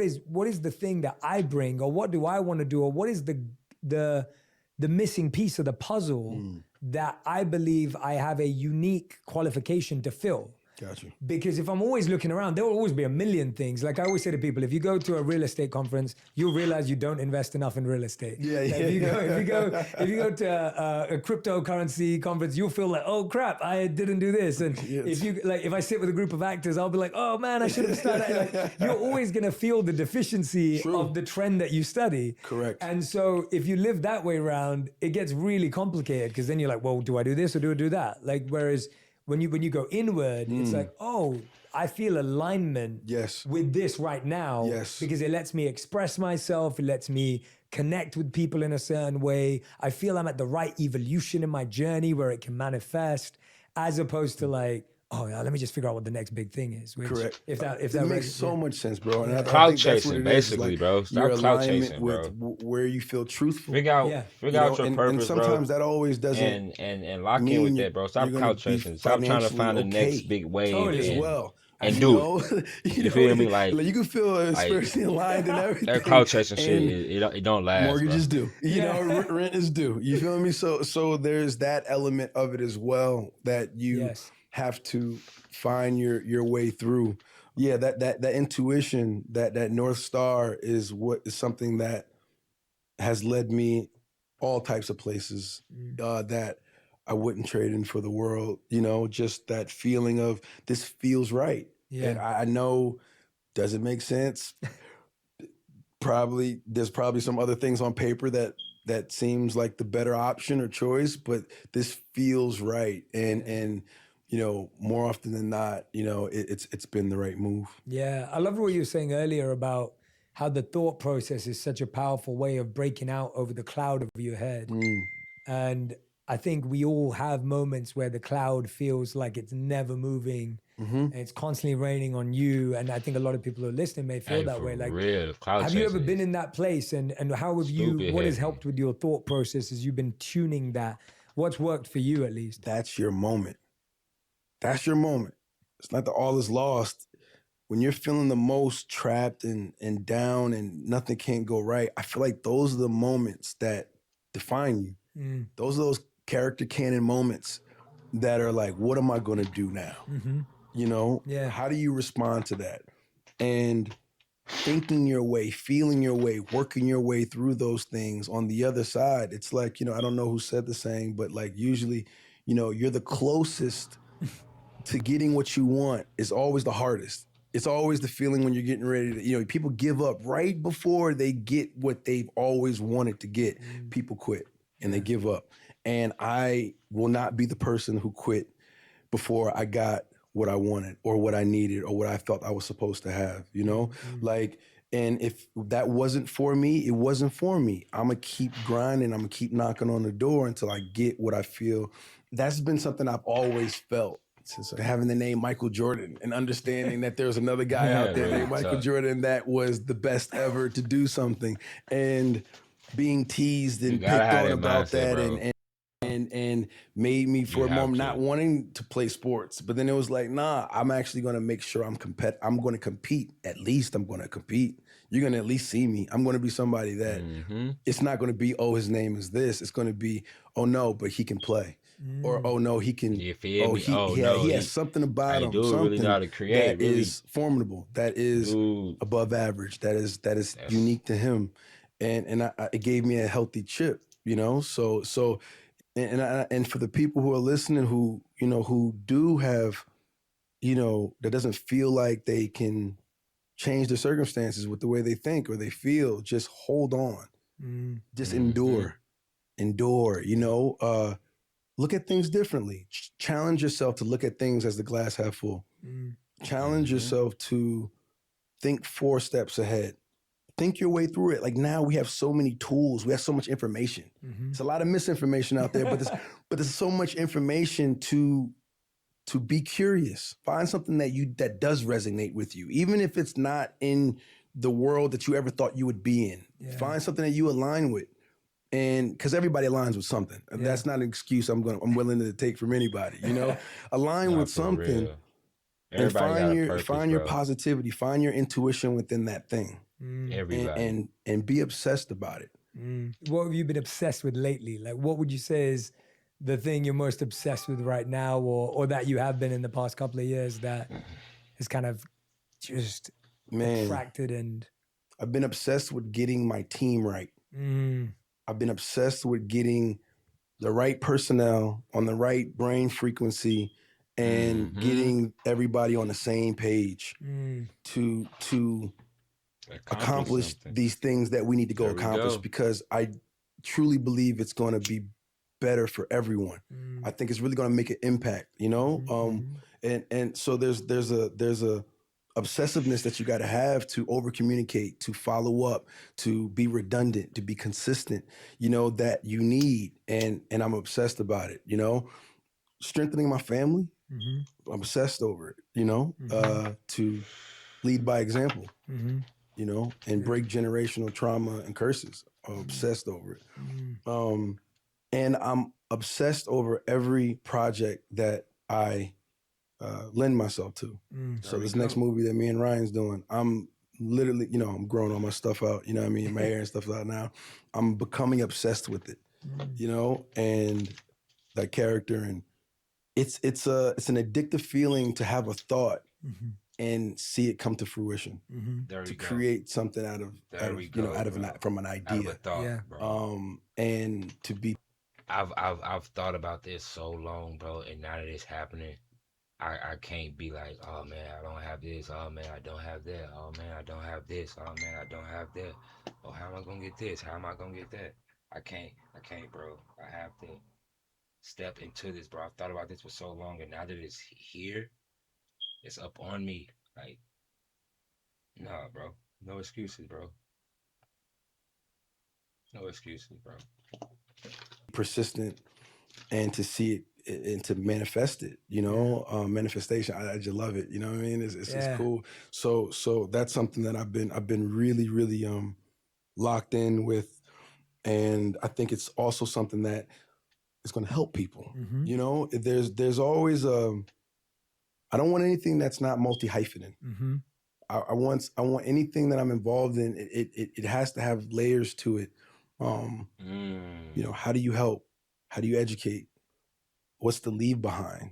is the thing that I bring, or what do I want to do, or what is the missing piece of the puzzle that I believe I have a unique qualification to fill. Gotcha. Because if I'm always looking around, there will always be a million things. Like I always say to people, if you go to a real estate conference, you'll realize you don't invest enough in real estate. Yeah, like yeah. If you go to a cryptocurrency conference, you'll feel like, oh crap, I didn't do this. And if I sit with a group of actors, I'll be like, oh man, I should have started. Like, you're always gonna feel the deficiency of the trend that you study. Correct. And so if you live that way around, it gets really complicated because then you're like, well, do I do this or do I do that? Like whereas when you go inward, it's like, oh, I feel alignment with this right now because it lets me express myself. It lets me connect with people in a certain way. I feel I'm at the right evolution in my journey where it can manifest, as opposed to like, oh yeah, let me just figure out what the next big thing is. Which, Correct. If that makes so much sense, bro. And clout chasing, basically, bro. Stop clout chasing, bro. With where you feel truthful. Figure out your purpose, and sometimes that always doesn't. And lock in with that, bro. Stop clout chasing. Stop trying to find the next big wave. Totally. As well. And do it. You feel me? Like you can feel spiritually aligned and everything. That clout chasing shit, it don't last. Mortgages do. You know, rent is due. You feel me? So there's that element of it as well that you have to find your way through. Yeah, that intuition, that North Star is something that has led me all types of places that I wouldn't trade in for the world. You know, just that feeling of this feels right. Yeah. And I know, does it make sense? There's probably some other things on paper that seems like the better option or choice, but this feels right. And you know, more often than not, you know, it's been the right move. Yeah, I love what you were saying earlier about how the thought process is such a powerful way of breaking out over the cloud of your head. And I think we all have moments where the cloud feels like it's never moving and it's constantly raining on you. And I think a lot of people who are listening may feel that way. Like, have you ever been in that place? And how have what has helped with your thought process as you've been tuning that? What's worked for you at least? That's your moment. That's your moment. It's not that all is lost. When you're feeling the most trapped and down and nothing can't go right, I feel like those are the moments that define you. Those are those character canon moments that are like, what am I going to do now? You know, how do you respond to that? And thinking your way, feeling your way, working your way through those things on the other side, it's like, you know, I don't know who said the saying, but like usually, you know, you're the closest to getting what you want is always the hardest. It's always the feeling when you're getting ready to, you know, people give up right before they get what they've always wanted to get. People quit and they give up. And I will not be the person who quit before I got what I wanted or what I needed or what I felt I was supposed to have, you know? Like, and if that wasn't for me, it wasn't for me. I'm gonna keep grinding. I'm gonna keep knocking on the door until I get what I feel. That's been something I've always felt. Since having the name Michael Jordan and understanding that there's another guy out there named Michael Jordan that was the best ever to do something, and being teased and picked on about that and made me for a moment not wanting to play sports. But then it was like, nah, I'm actually going to make sure I'm going to compete. At least I'm going to compete. You're going to at least see me. I'm going to be somebody that it's not going to be, oh, his name is this. It's going to be, oh no, but he can play. Or, oh no, he can, he has something about him, something really know how to create, that is formidable, that is above average, that is unique to him. And it gave me a healthy chip, you know? So and for the people who are listening who, you know, who do have, you know, that doesn't feel like they can change their circumstances with the way they think or they feel, just hold on. Just endure, you know? Look at things differently. Challenge yourself to look at things as the glass half full. Challenge yourself to think 4 steps ahead. Think your way through it. Like now we have so many tools. We have so much information. There's a lot of misinformation out there, but there's so much information to be curious. Find something that does resonate with you, even if it's not in the world that you ever thought you would be in. Find something that you align with. And because everybody aligns with something. That's not an excuse I'm willing to take from anybody, you know? Align with something and find your positivity, find your intuition within that thing. Everybody. and be obsessed about it. What have you been obsessed with lately? Like, what would you say is the thing you're most obsessed with right now, or that you have been in the past couple of years that has kind of just attracted? And I've been obsessed with getting my team right. I've been obsessed with getting the right personnel on the right brain frequency and getting everybody on the same page to accomplish these things that we need to go accomplish, because I truly believe it's going to be better for everyone. I think it's really going to make an impact, you know? And so there's a obsessiveness that you got to have to over communicate, to follow up, to be redundant, to be consistent, you know, that you need. And I'm obsessed about it, you know? Strengthening my family, I'm obsessed over it, you know? To lead by example, you know, and break generational trauma and curses. I'm obsessed over it. And I'm obsessed over every project that I lend myself to. So this next movie that me and Ryan's doing, I'm literally, you know, I'm growing all my stuff out, you know what I mean? My hair and stuff out now. I'm becoming obsessed with it, you know, and that character. And it's an addictive feeling to have a thought and see it come to fruition, to create something from an idea. Out of a thought, bro. And to be. I've thought about this so long, bro, and now that it's happening, I can't be like, oh man, I don't have this. Oh man, I don't have that. Oh man, I don't have this. Oh man, I don't have that. Oh, how am I gonna get this? How am I gonna get that? I can't, bro. I have to step into this, bro. I've thought about this for so long, and now that it's here, it's up on me. Like, nah, bro. No excuses, bro. No excuses, bro. Persistent and to see it and to manifest it, you know, manifestation. I just love it. You know what I mean? It's cool. So that's something that I've been really, really locked in with. And I think it's also something that is going to help people. You know, there's always I don't want anything that's not multi-hyphenate. I want anything that I'm involved in. It has to have layers to it. You know, how do you help? How do you educate? What's the leave behind?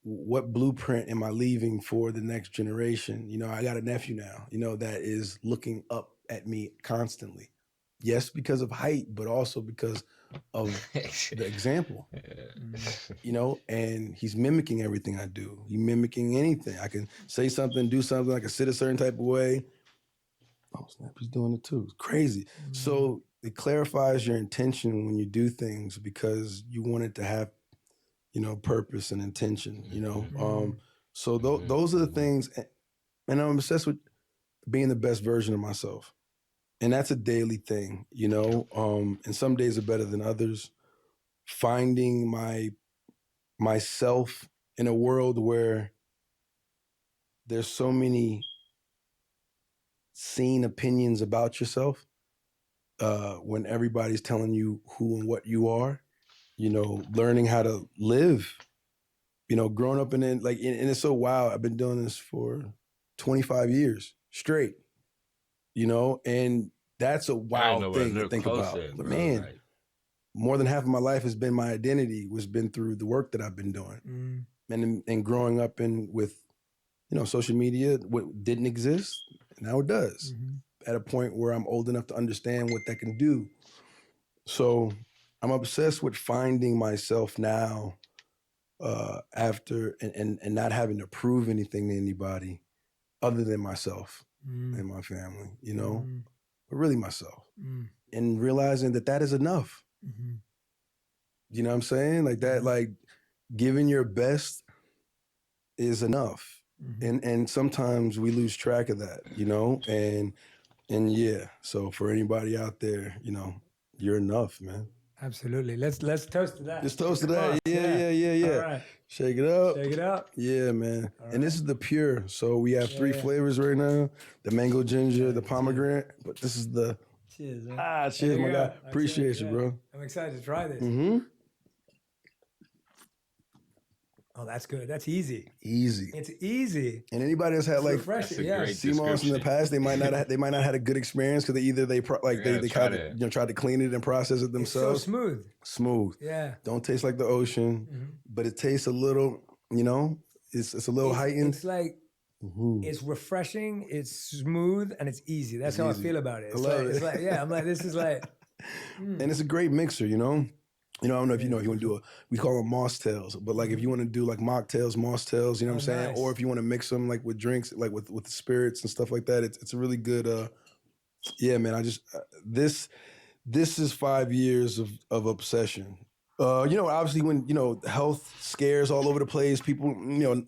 What blueprint am I leaving for the next generation? You know, I got a nephew now, you know, that is looking up at me constantly. Yes, because of height, but also because of the example. You know, and he's mimicking everything I do. He's mimicking anything. I can say something, do something, I can sit a certain type of way. Oh, snap, he's doing it too. It's crazy. So it clarifies your intention when you do things, because you want it to have, you know, purpose and intention, you know? So those are the things, and I'm obsessed with being the best version of myself. And that's a daily thing, you know? And some days are better than others. Finding myself in a world where there's so many seen opinions about yourself, when everybody's telling you who and what you are, you know, learning how to live, you know, growing up in it, like, and it's so wild. I've been doing this for 25 years straight, you know, and that's a wild thing to think about. But man, like, more than half of my life has been my identity, has been through the work that I've been doing. And growing up with, you know, social media, what didn't exist, now it does. At a point where I'm old enough to understand what that can do. So I'm obsessed with finding myself now, after and not having to prove anything to anybody other than myself and my family, you know, but really myself, and realizing that is enough. You know what I'm saying? Like that, like giving your best is enough. And sometimes we lose track of that, you know, and yeah. So for anybody out there, you know, you're enough, man. Absolutely. Let's toast to that. Let's toast to that. Yeah. All right. Shake it up. Shake it up. Yeah, man. And this is the pure. So we have 3 flavors right now: the mango ginger, the pomegranate. But this is the. Cheers, man. Cheers, my guy. Appreciate you, bro. I'm excited to try this. Oh, that's good. That's easy. Easy. It's easy. And anybody that's had It's like refreshing. a Yeah. great sea moss in the description. past, they might not have had a good experience because they gotta try kind of that. tried to clean it and process it It's so themselves. smooth. Smooth. Yeah. Don't taste like the ocean, but it tastes a little, it's a little heightened. It's like, it's refreshing, it's smooth, and it's easy. That's how easy. I feel about it. I love It's it. like, yeah, I'm like, this is like, And it's a great mixer, I don't know if you know, if you want to do we call them moss tails, but like if you want to do like mocktails, moss tails, you know what I'm saying? nice. Or if you want to mix them like with drinks, like with the spirits and stuff like that, it's a really good, yeah, man, I just, this is 5 years of obsession. Obviously when, health scares all over the place, people,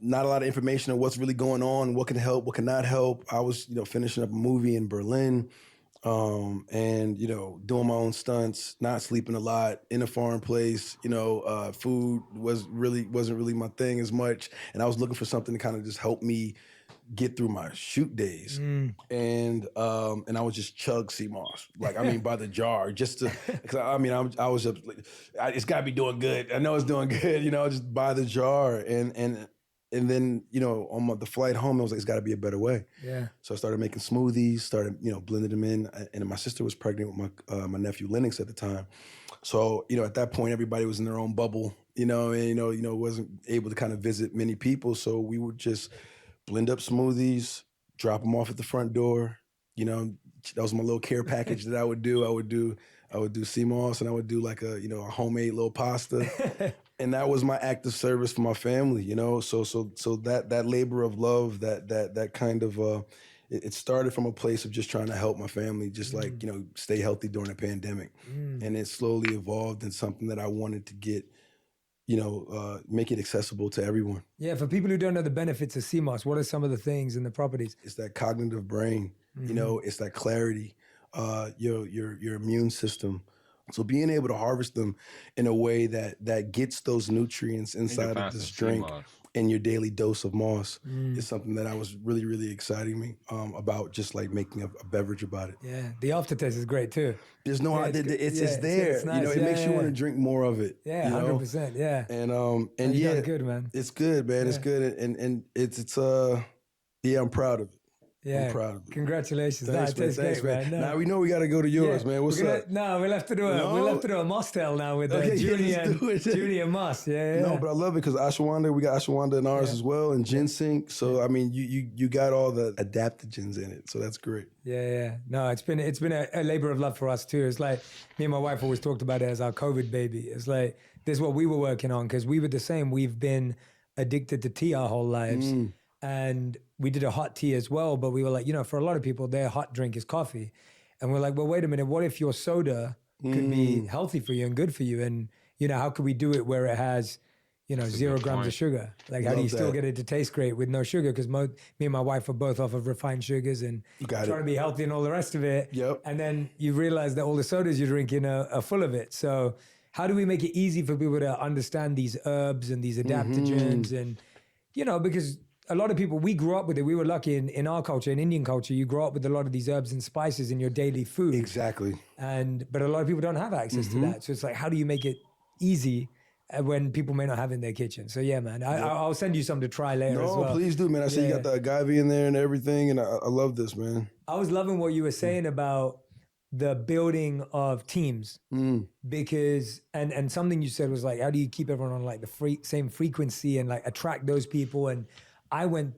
not a lot of information on what's really going on, what can help, what cannot help. I was, finishing up a movie in Berlin, and doing my own stunts, not sleeping a lot in a foreign place. Food wasn't really my thing as much, and I was looking for something to kind of just help me get through my shoot days. And I would just chug sea moss, by the jar, just to, because I was just like, it's got to be doing good. I know it's doing good, just buy the jar, and then, on the flight home, I was like, it's got to be a better way. yeah. So I started making smoothies, started, blending them in. And my sister was pregnant with my nephew Lennox at the time. So, at that point, everybody was in their own bubble, and, wasn't able to kind of visit many people. So we would just blend up smoothies, drop them off at the front door. That was my little care package that I would do. I would do sea moss, and I would do like a homemade little pasta. And that was my act of service for my family, So that labor of love, that kind of, it started from a place of just trying to help my family, just stay healthy during a pandemic. And it slowly evolved in something that I wanted to get, make it accessible to everyone. Yeah, for people who don't know the benefits of sea moss, what are some of the things and the properties? It's that cognitive brain, it's that clarity, your immune system. So being able to harvest them in a way that gets those nutrients inside of this drink and your daily dose of moss is something that I was really, really exciting me about, just like making a beverage about it. Yeah, the aftertaste is great too. There's no, it's there. It's nice. It makes you want to drink more of it. Yeah, 100%. Yeah. And you yeah, done good, man. It's good, man. It's good, and it's I'm proud of it. Yeah, I'm proud of it. Congratulations. Thanks, It tastes man. great, man. Now we know we got to go to yours, man. What's up? No, we'll have to do a moss tail now with Junior Moss. Yeah. No, but I love it because ashwagandha, we got ashwagandha in ours as well, and ginseng. So you got all the adaptogens in it. So that's great. Yeah. No, it's been a labor of love for us too. It's like me and my wife always talked about it as our COVID baby. It's like this is what we were working on because we were the same. We've been addicted to tea our whole lives. And we did a hot tea as well, but we were like, for a lot of people, their hot drink is coffee. And we're like, well, wait a minute, what if your soda could be healthy for you and good for you? And, how could we do it where it has, 0 grams of sugar? Like, how do you still get it to taste great with no sugar? Because me and my wife are both off of refined sugars and trying to be healthy and all the rest of it. Yep. And then you realize that all the sodas you're drinking are full of it. So how do we make it easy for people to understand these herbs and these adaptogens? And, because a lot of people, we grew up with it. We were lucky in our culture, in Indian culture, you grow up with a lot of these herbs and spices in your daily food. Exactly. But a lot of people don't have access to that. So it's like, how do you make it easy when people may not have it in their kitchen? So yeah, man, I'll send you some to try later as well. No, please do, man. I see you got the agave in there and everything, and I love this, man. I was loving what you were saying about the building of teams because, and something you said was like, how do you keep everyone on like the same frequency and like attract those people? And I went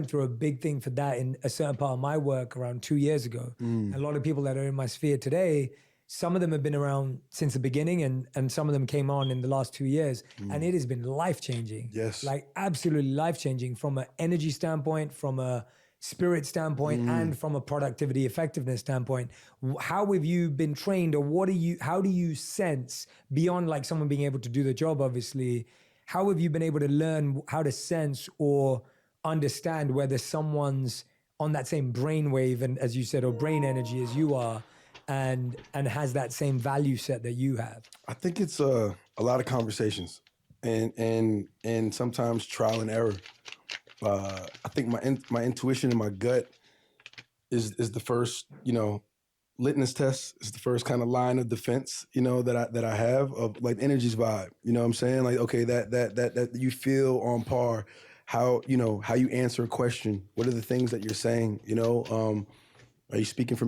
through a big thing for that in a certain part of my work around 2 years ago. A lot of people that are in my sphere today, some of them have been around since the beginning and some of them came on in the last 2 years. And it has been life-changing. Yes. Like absolutely life-changing from an energy standpoint, from a spirit standpoint, and from a productivity effectiveness standpoint. How have you been trained, or how do you sense beyond like someone being able to do the job, obviously, how have you been able to learn how to sense or understand whether someone's on that same brainwave and, as you said, or brain energy as you are, and has that same value set that you have? I think it's a lot of conversations and sometimes trial and error. I think my intuition and my gut is the first, litmus test is the first kind of line of defense, you know, that I have of like energy's vibe. You know what I'm saying? Like, okay, that you feel on par. How, you know, how you answer a question. What are the things that you're saying? You know, are you speaking from